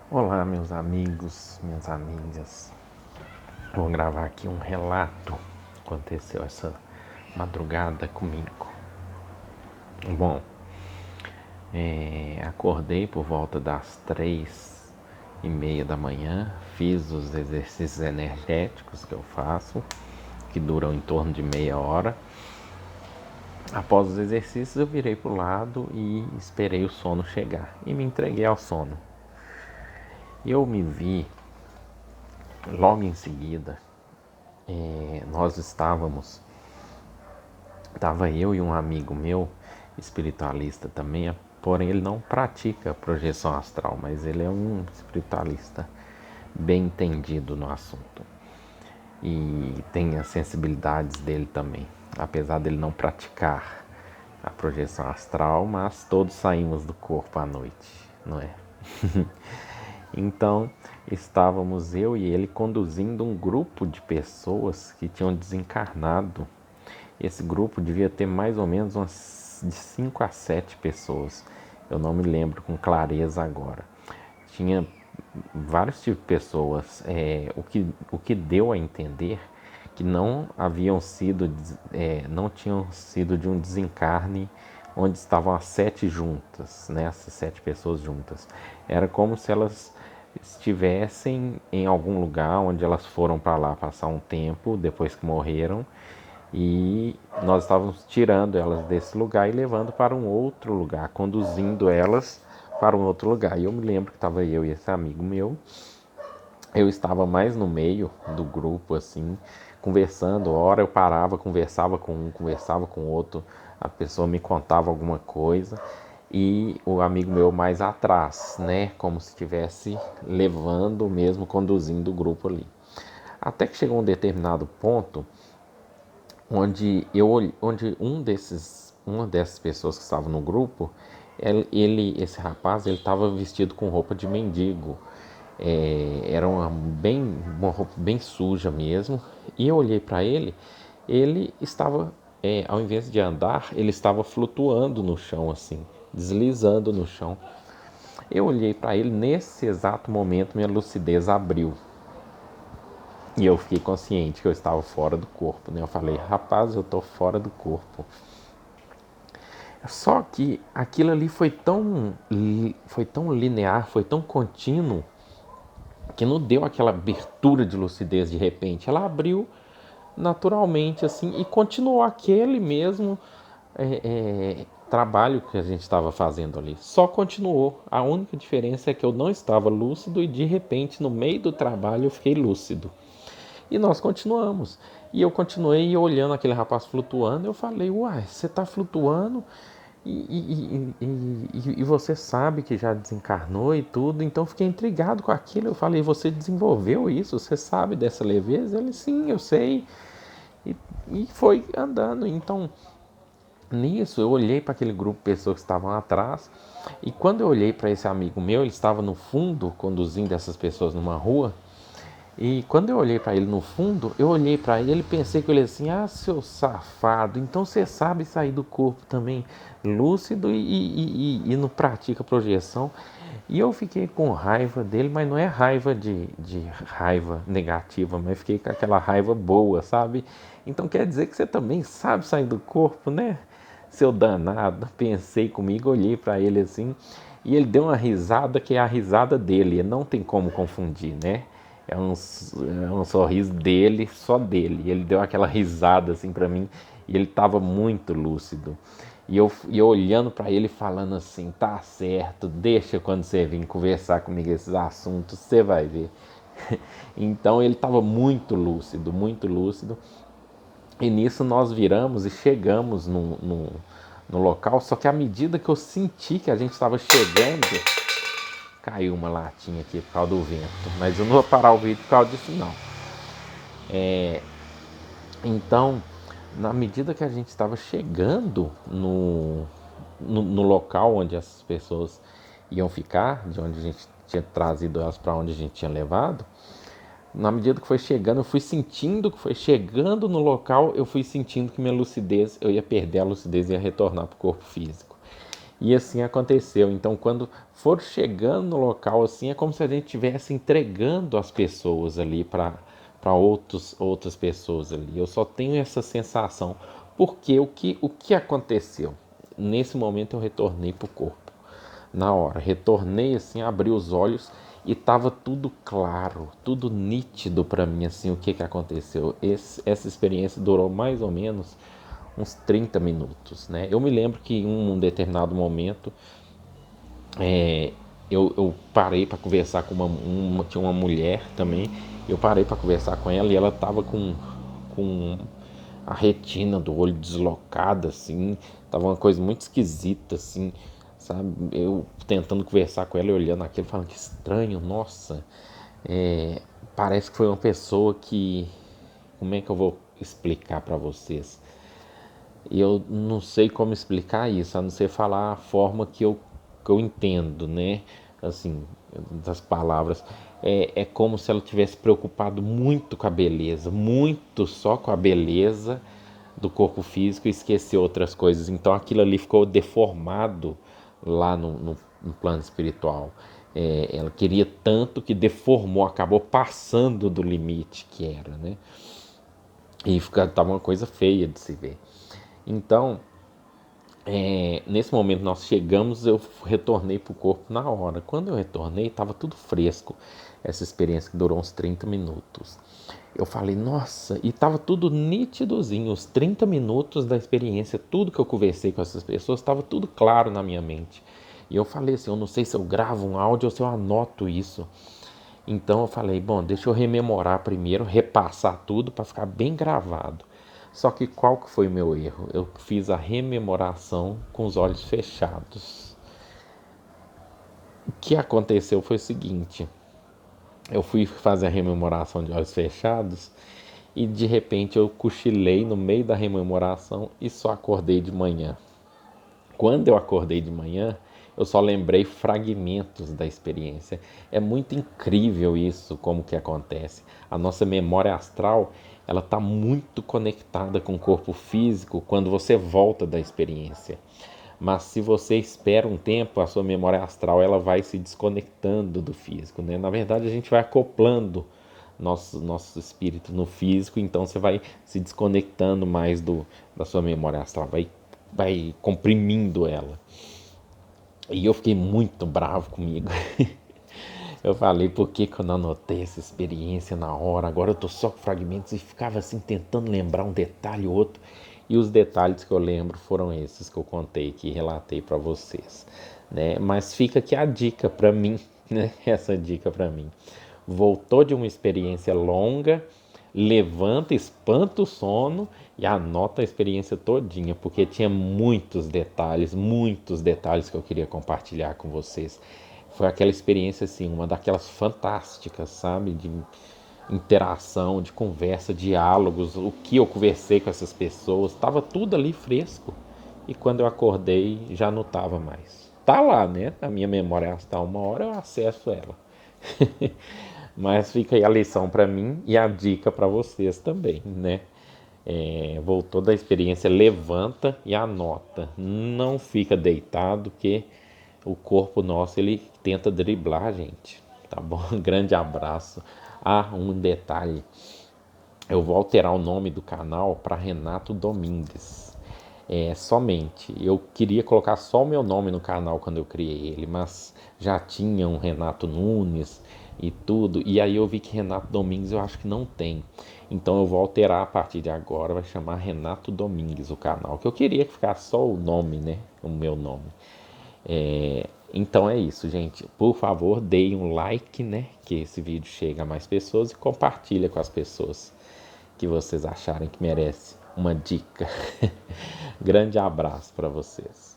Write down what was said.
Olá, meus amigos, minhas amigas. Vou gravar aqui um relato que aconteceu essa madrugada comigo. Bom, acordei por volta das 3:30 da manhã, fiz os exercícios energéticos que eu faço, que duram em torno de meia hora. Após os exercícios, eu virei para o lado e esperei o sono chegar e me entreguei ao sono. Eu me vi logo em seguida. Nós estava eu e um amigo meu, espiritualista também, porém ele não pratica projeção astral, mas ele é um espiritualista bem entendido no assunto e tem as sensibilidades dele também, apesar dele não praticar a projeção astral, mas todos saímos do corpo à noite, não é? Então, estávamos eu e ele conduzindo um grupo de pessoas que tinham desencarnado. Esse grupo devia ter mais ou menos umas de 5 a 7 pessoas. Eu não me lembro com clareza agora. Tinha vários tipos de pessoas. O que deu a entender que não tinham sido de um desencarne onde estavam as 7 juntas, né? Essas 7 pessoas juntas. Era como se elas estivessem em algum lugar onde elas foram para lá passar um tempo depois que morreram e nós estávamos tirando elas desse lugar e levando para um outro lugar, conduzindo elas para um outro lugar. E eu me lembro que estava eu e esse amigo meu. Eu estava mais no meio do grupo, assim, conversando. Hora eu parava, conversava com um, conversava com o outro. A pessoa me contava alguma coisa e o amigo meu mais atrás, né? Como se estivesse levando mesmo, conduzindo o grupo ali. Até que chegou um determinado ponto onde uma dessas pessoas que estavam no grupo, esse rapaz, ele estava vestido com roupa de mendigo. Era uma roupa bem suja mesmo. E eu olhei para ele, ele estava, ao invés de andar, ele estava flutuando no chão assim, deslizando no chão. Eu olhei para ele, nesse exato momento minha lucidez abriu. E eu fiquei consciente que eu estava fora do corpo, né? Eu falei, rapaz, eu tô fora do corpo. Só que aquilo ali foi tão linear, foi tão contínuo, que não deu aquela abertura de lucidez de repente. Ela abriu naturalmente assim e continuou aquele mesmo trabalho que a gente estava fazendo ali. Só continuou. A única diferença é que eu não estava lúcido e de repente no meio do trabalho eu fiquei lúcido. E nós continuamos. E eu continuei olhando aquele rapaz flutuando. Eu falei, uai, você está flutuando e você sabe que já desencarnou e tudo. Então fiquei intrigado com aquilo. Eu falei, você desenvolveu isso? Você sabe dessa leveza? Ele, sim, eu sei. E foi andando. Então, nisso, eu olhei para aquele grupo de pessoas que estavam atrás. E quando eu olhei para esse amigo meu, ele estava no fundo, conduzindo essas pessoas numa rua. E quando eu olhei para ele no fundo, eu olhei para ele e pensei que ele assim, ah, seu safado, então você sabe sair do corpo também lúcido e não pratica projeção. E eu fiquei com raiva dele, mas não é raiva de raiva negativa, mas fiquei com aquela raiva boa, sabe? Então quer dizer que você também sabe sair do corpo, né? Seu danado, pensei comigo, olhei para ele assim, e ele deu uma risada que é a risada dele, não tem como confundir, né? É um sorriso dele, só dele. E ele deu aquela risada assim para mim e ele estava muito lúcido. E eu olhando para ele falando assim, tá certo, deixa quando você vir conversar comigo esses assuntos, você vai ver. Então ele estava muito lúcido, muito lúcido. E nisso nós viramos e chegamos no local, só que à medida que eu senti que a gente estava chegando, caiu uma latinha aqui por causa do vento, mas eu não vou parar o vídeo por causa disso não. Então, na medida que a gente estava chegando no local onde essas pessoas iam ficar, de onde a gente tinha trazido elas para onde a gente tinha levado, na medida que foi chegando, eu fui sentindo que foi chegando no local, eu fui sentindo que minha lucidez, eu ia perder a lucidez e ia retornar para o corpo físico. E assim aconteceu. Então, quando for chegando no local, assim, é como se a gente estivesse entregando as pessoas ali para outras pessoas ali. Eu só tenho essa sensação. Porque o que aconteceu? Nesse momento eu retornei para o corpo. Na hora, retornei assim, abri os olhos e tava tudo claro, tudo nítido para mim assim o que que aconteceu. Essa experiência durou mais ou menos uns 30 minutos, né? Eu me lembro que em um determinado momento eu parei para conversar com tinha uma mulher também. Eu parei para conversar com ela e ela tava com a retina do olho deslocada, assim. Tava uma coisa muito esquisita, assim, sabe? Eu tentando conversar com ela e olhando aquilo, falando que estranho, nossa. É, parece que foi uma pessoa que. Como é que eu vou explicar para vocês? E eu não sei como explicar isso, a não ser falar a forma que eu entendo, né? Assim, das palavras. É como se ela tivesse preocupado muito com a beleza, muito só com a beleza do corpo físico e esqueceu outras coisas. Então aquilo ali ficou deformado lá no plano espiritual. Ela queria tanto que deformou, acabou passando do limite que era, né? E tava uma coisa feia de se ver. Então, nesse momento nós chegamos, eu retornei para o corpo na hora. Quando eu retornei, estava tudo fresco. Essa experiência que durou uns 30 minutos. Eu falei, nossa, e estava tudo nitidozinho. Os 30 minutos da experiência, tudo que eu conversei com essas pessoas, estava tudo claro na minha mente. E eu falei assim, eu não sei se eu gravo um áudio ou se eu anoto isso. Então eu falei, bom, deixa eu rememorar primeiro, repassar tudo para ficar bem gravado. Só que qual que foi o meu erro? Eu fiz a rememoração com os olhos fechados. O que aconteceu foi o seguinte: eu fui fazer a rememoração de olhos fechados e de repente eu cochilei no meio da rememoração e só acordei de manhã. Quando eu acordei de manhã, eu só lembrei fragmentos da experiência. É muito incrível isso, como que acontece. A nossa memória astral, ela está muito conectada com o corpo físico quando você volta da experiência. Mas se você espera um tempo, a sua memória astral ela vai se desconectando do físico, né? Na verdade, a gente vai acoplando nosso espírito no físico, então você vai se desconectando mais da sua memória astral, vai comprimindo ela. E eu fiquei muito bravo comigo. Eu falei, por que que eu não anotei essa experiência na hora? Agora eu tô só com fragmentos e ficava assim tentando lembrar um detalhe ou outro. E os detalhes que eu lembro foram esses que eu contei, que relatei para vocês, né? Mas fica aqui a dica para mim, né? Essa dica para mim. Voltou de uma experiência longa, levanta, espanta o sono e anota a experiência todinha, porque tinha muitos detalhes que eu queria compartilhar com vocês. Foi aquela experiência assim, uma daquelas fantásticas, sabe, de interação, de conversa, diálogos, o que eu conversei com essas pessoas, estava tudo ali fresco. E quando eu acordei, já não estava mais. Tá lá, né? A minha memória está uma hora eu acesso ela. Mas fica aí a lição para mim e a dica para vocês também, né? Voltou da experiência, levanta e anota. Não fica deitado, que o corpo nosso ele tenta driblar a gente. Tá bom? Grande abraço. Ah, um detalhe. Eu vou alterar o nome do canal para Renato Domingues. Somente. Eu queria colocar só o meu nome no canal quando eu criei ele, mas já tinha um Renato Nunes e tudo. E aí eu vi que Renato Domingues eu acho que não tem. Então eu vou alterar a partir de agora, vai chamar Renato Domingues o canal. Que eu queria que ficasse só o nome, né? O meu nome. Então é isso, gente. Por favor, deem um like, né? Que esse vídeo chegue a mais pessoas e compartilha com as pessoas que vocês acharem que merece uma dica. Grande abraço para vocês.